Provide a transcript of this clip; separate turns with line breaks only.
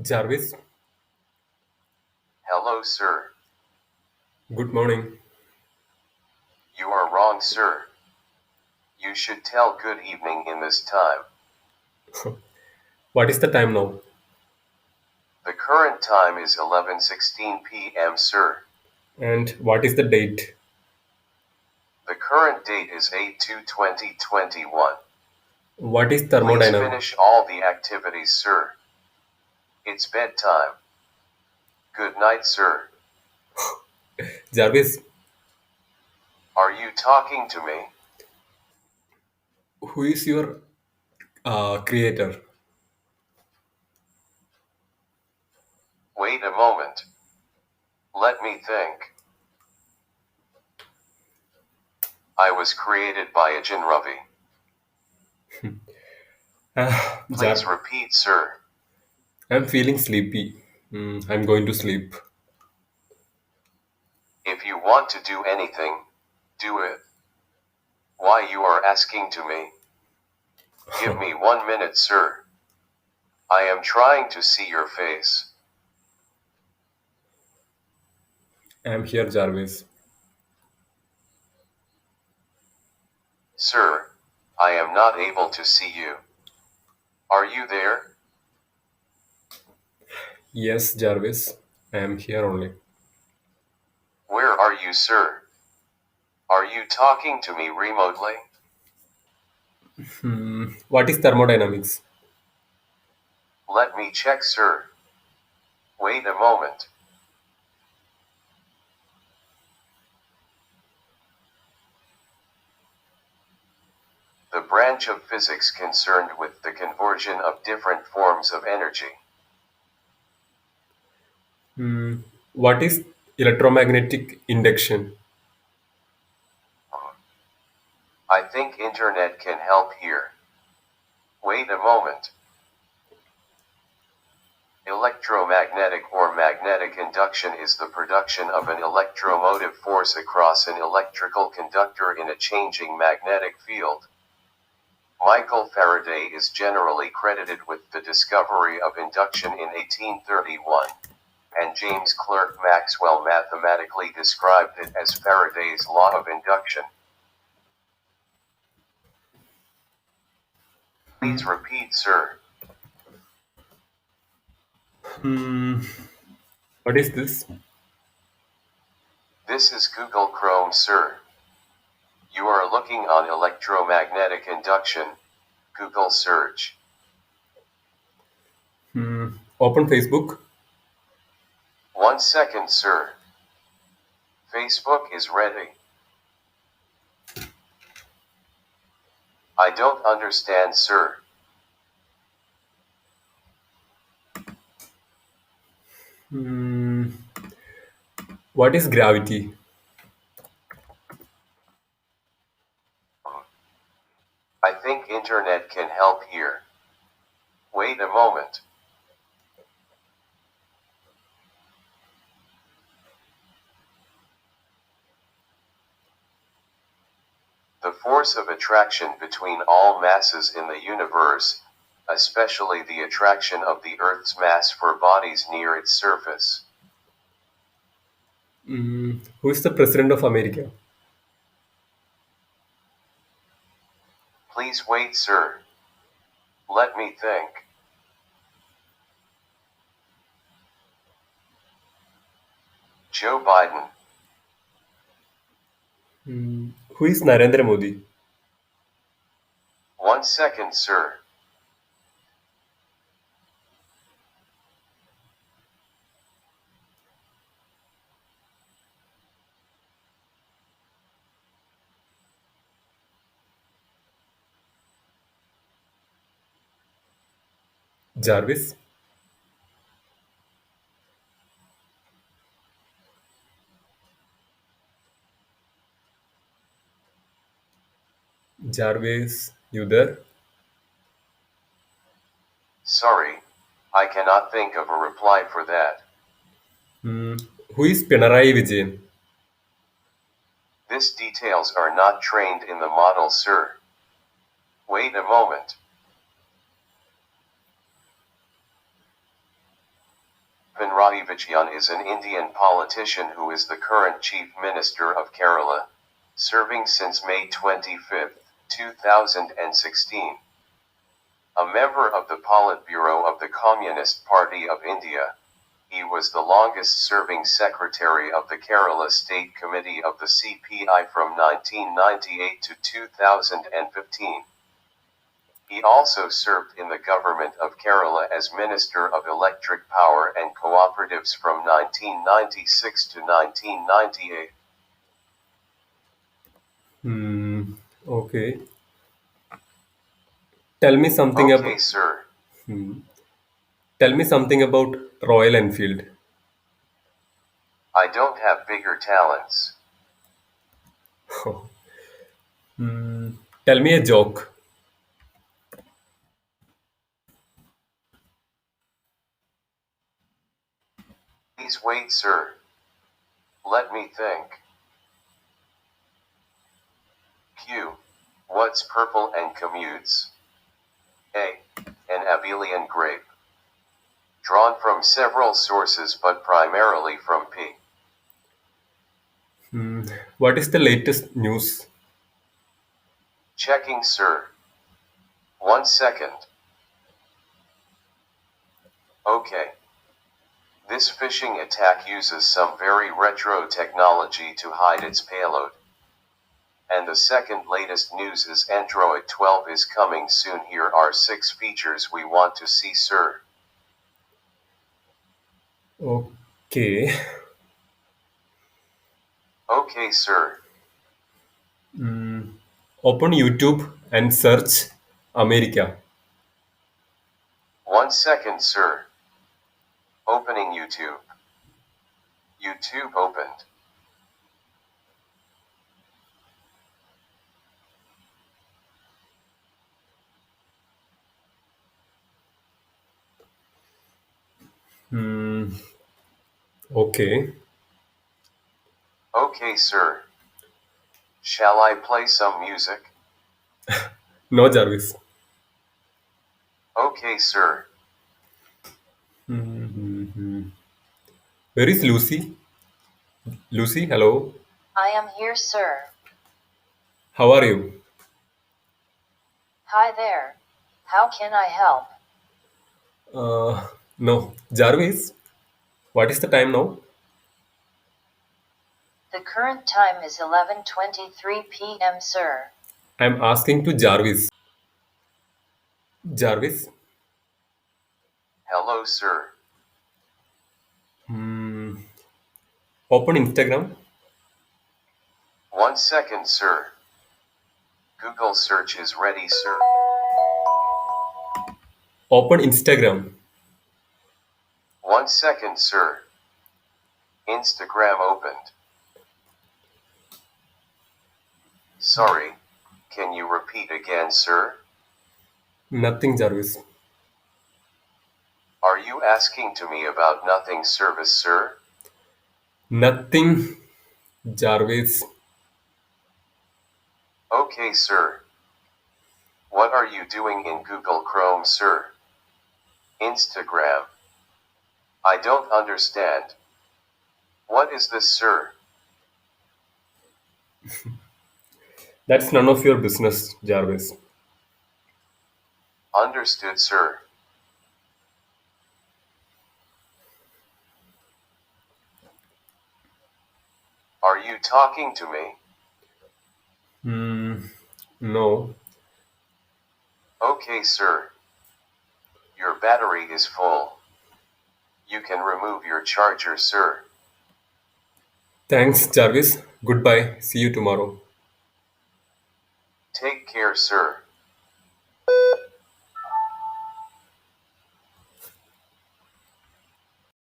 Jarvis,
Hello, sir.
good morning.
You are wrong, sir. You should tell good evening in this time.
What is the time now?
The current time is 11:16 p.m., sir.
And what is the date?
The current date is 8/2/2021.
What is
Please
thermodynamics?
finish all the activities, sir. It's bedtime. Good night, sir.
Jarvis,
Are you talking to me?
who is your creator?
Wait a moment. Let me think. I was created by a Jinravi. Please
Jar,
repeat, sir.
I'm feeling sleepy. I'm going to sleep.
If you want to do anything, do it. Why you are asking to me? Give me 1 minute, sir. I am trying to see your face.
I'm here, Jarvis.
Sir, I am not able to see you. Are you there?
Yes, Jarvis, I'm here only.
Where are you, sir? Are you talking to me remotely?
What is thermodynamics?
Let me check, sir. Wait a moment. The branch of physics concerned with the conversion of different forms of energy.
What is electromagnetic induction?
I think internet can help here. Wait a moment. Electromagnetic or magnetic induction is the production of an electromotive force across an electrical conductor in a changing magnetic field. Michael Faraday is generally credited with the discovery of induction in 1831, and James Clerk Maxwell mathematically described it as Faraday's law of induction. Please repeat, sir.
What is this?
This is Google Chrome, sir. You are looking on electromagnetic induction. Google search.
Open Facebook.
1 second, sir. Facebook is ready. I don't understand, sir.
What is gravity?
I think internet can help here. Wait a moment. The force of attraction between all masses in the universe, especially the attraction of the Earth's mass for bodies near its surface.
Who is the president of America?
Please wait, sir. Let me think. Joe Biden.
Who is Narendra Modi?
1 second, sir.
Jarvis? Jarvis, you there?
Sorry, I cannot think of a reply for that.
Who is Pinarayi Vijayan?
This details are not trained in the model, sir. Wait a moment. Pinarayi Vijayan is an Indian politician who is the current Chief Minister of Kerala, serving since May 25, 2016. A member of the Politburo of the Communist Party of India, he was the longest-serving secretary of the Kerala State Committee of the CPI from 1998 to 2015. He also served in the government of Kerala as Minister of Electric Power and Cooperatives from 1996 to 1998.
Hmm. Okay. Tell me something
Okay,
about.
sir.
Tell me something about Royal Enfield.
I don't have bigger talents.
Tell me a joke.
Please wait, sir. Let me think. Q. What's purple and commutes? A. An abelian grape. Drawn from several sources but primarily from P.
What is the latest news?
Checking, sir. 1 second. Okay. This phishing attack uses some very retro technology to hide its payload. And the second latest news is Android 12 is coming soon. Here are 6 features we want to see, sir.
Okay.
Okay, sir.
Open YouTube and search America.
1 second, sir. Opening YouTube. YouTube opened.
Okay.
Okay, sir. Shall I play some music?
No, Jarvis.
Okay, sir.
Where is Lucy? Lucy, hello.
I am here, sir.
How are you?
Hi there. How can I help?
No, Jarvis. What is the time now?
The current time is 11:23 p.m., sir.
I'm asking to Jarvis. Jarvis,
Hello, sir.
open Instagram.
1 second, sir. Google search is ready, sir.
Open Instagram.
1 second, sir. Instagram opened. Sorry. Can you repeat again, sir?
Nothing, Jarvis.
Are you asking to me about nothing service, sir?
Nothing, Jarvis.
Okay, sir. What are you doing in Google Chrome, sir? Instagram. I don't understand. What is this, sir?
That's none of your business, Jarvis.
Understood, sir. Are you talking to me?
No.
Okay, sir. Your battery is full. You can remove your charger, sir.
Thanks, Jarvis. Goodbye. See you tomorrow.
Take care, sir.